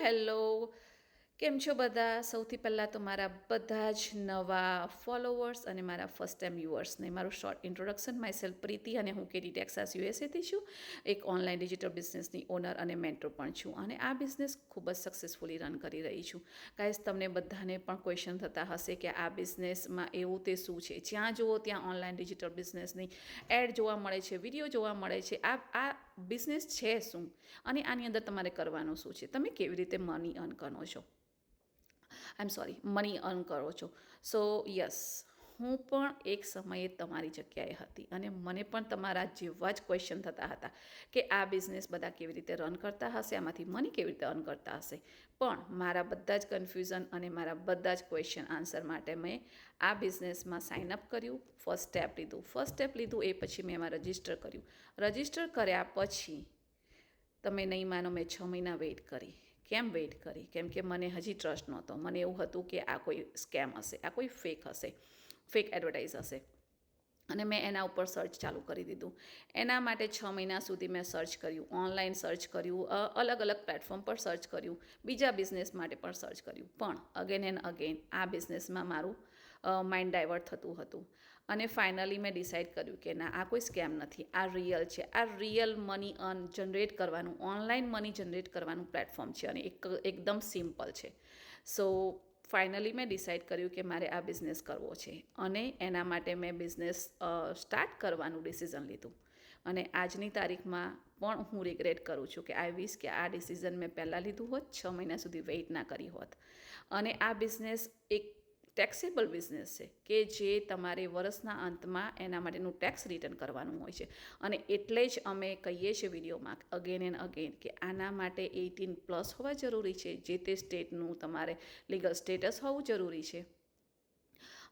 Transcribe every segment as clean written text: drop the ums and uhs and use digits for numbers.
Hello, કેમ છો બધા? સૌથી પહેલાં તો મારા બધા જ નવા ફોલોવર્સ અને મારા ફર્સ્ટ ટાઈમ વ્યુઅર્સને મારું શોર્ટ ઇન્ટ્રોડક્શન. માય સેલ્ફ પ્રીતિ અને હું કેટી ટેક્સાસ યુએસએથી છું. એક ઓનલાઈન ડિજિટલ બિઝનેસની ઓનર અને મેન્ટર પણ છું અને આ બિઝનેસ ખૂબ જ સક્સેસફુલી રન કરી રહી છું. ગાઈઝ, તમને બધાને પણ ક્વેશ્ચન થતા હશે કે આ બિઝનેસમાં એવું તે શું છે. જ્યાં જુઓ ત્યાં ઓનલાઈન ડિજિટલ બિઝનેસની એડ જોવા મળે છે, વિડીયો જોવા મળે છે. આ બિઝનેસ છે શું અને આની અંદર તમારે કરવાનું શું છે, તમે કેવી રીતે મની અર્ન કરો છો, મની અર્ન કરો છો. સો યસ, હું પણ એક સમયે તમારી જગ્યાએ હતી અને મને પણ તમારા જેવા જ ક્વેશ્ચન થતા હતા કે આ બિઝનેસ બધા કેવી રીતે રન કરતા હશે, આમાંથી મની કેવી રીતે અર્ન કરતા હશે. પણ મારા બધા જ કન્ફ્યુઝન અને મારા બધા જ ક્વેશ્ચન આન્સર માટે મેં આ બિઝનેસમાં સાઇન અપ કર્યું, ફર્સ્ટ સ્ટેપ લીધું. એ પછી મેં એમાં રજિસ્ટર કર્યું. રજિસ્ટર કર્યા પછી તમે નહીં માનો, મેં 6 મહિના વેઇટ કરી. કેમ વેઇટ કરી? કેમ કે મને હજી ટ્રસ્ટ નહોતો. મને એવું હતું કે આ કોઈ સ્કેમ હશે, આ કોઈ ફેક હશે, ફેક એડવર્ટાઇઝ હશે. અને મેં એના ઉપર સર્ચ ચાલુ કરી દીધું. એના માટે 6 મહિના સુધી મેં સર્ચ કર્યું, ઓનલાઈન સર્ચ કર્યું, અલગ અલગ પ્લેટફોર્મ પર સર્ચ કર્યું, બીજા બિઝનેસ માટે પણ સર્ચ કર્યું. પણ અગેન એન્ડ અગેન આ બિઝનેસમાં મારું માઇન્ડ ડાયવર્ટ થતું હતું. અને ફાઇનલી મેં ડિસાઇડ કર્યું કે ના, આ કોઈ સ્કેમ નથી, આ રિયલ છે. આ રિયલ મની અર્ન જનરેટ કરવાનું, ઓનલાઈન મની જનરેટ કરવાનું પ્લેટફોર્મ છે અને એકદમ સિમ્પલ છે. સો ફાઇનલી મેં ડિસાઇડ કર્યું કે મારે આ બિઝનેસ કરવો છે અને એના માટે મેં બિઝનેસ સ્ટાર્ટ કરવાનું ડિસિઝન લીધું. અને આજની તારીખમાં પણ હું રિગ્રેટ કરું છું કે આઈ વિશ કે આ ડિસિઝન મેં પહેલાં લીધું હોત, 6 મહિના સુધી વેઇટ ના કરી હોત. અને આ બિઝનેસ એક ટેક્સેબલ બિઝનેસ છે કે જે તમારે વર્ષના અંતમાં એના માટેનું ટેક્સ રિટર્ન કરવાનું હોય છે. અને એટલે જ અમે કહીએ છીએ વિડીયોમાં અગેન એન્ડ અગેન કે આના માટે 18+ હોવા જરૂરી છે. જે તે સ્ટેટનું તમારે લીગલ સ્ટેટસ હોવું જરૂરી છે.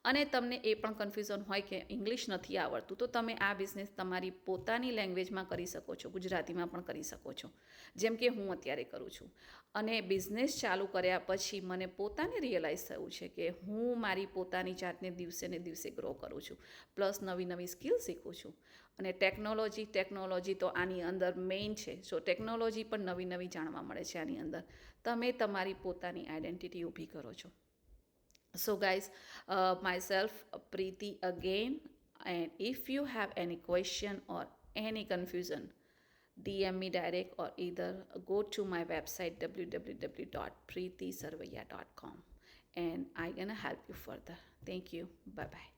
અને તમને એ પણ કન્ફ્યુઝન હોય કે ઇંગ્લિશ નથી આવડતું, તો તમે આ બિઝનેસ તમારી પોતાની લેંગ્વેજમાં કરી શકો છો, ગુજરાતીમાં પણ કરી શકો છો, જેમ કે હું અત્યારે કરું છું. અને બિઝનેસ ચાલુ કર્યા પછી મને પોતાને રિયલાઇઝ થયું છે કે હું મારી પોતાની જાતને દિવસે ને દિવસે ગ્રો કરું છું, પ્લસ નવી નવી સ્કિલ શીખું છું. અને ટેકનોલોજી તો આની અંદર મેઇન છે. સો ટેકનોલોજી પણ નવી નવી જાણવા મળે છે આની અંદર. તમે તમારી પોતાની આઈડેન્ટિટી ઊભી કરો છો. So guys, myself Preeti again, and if you have any question or any confusion, DM me direct or either go to my website www.preetisarvaiya.com and I'm gonna help you further. Thank you. Bye bye.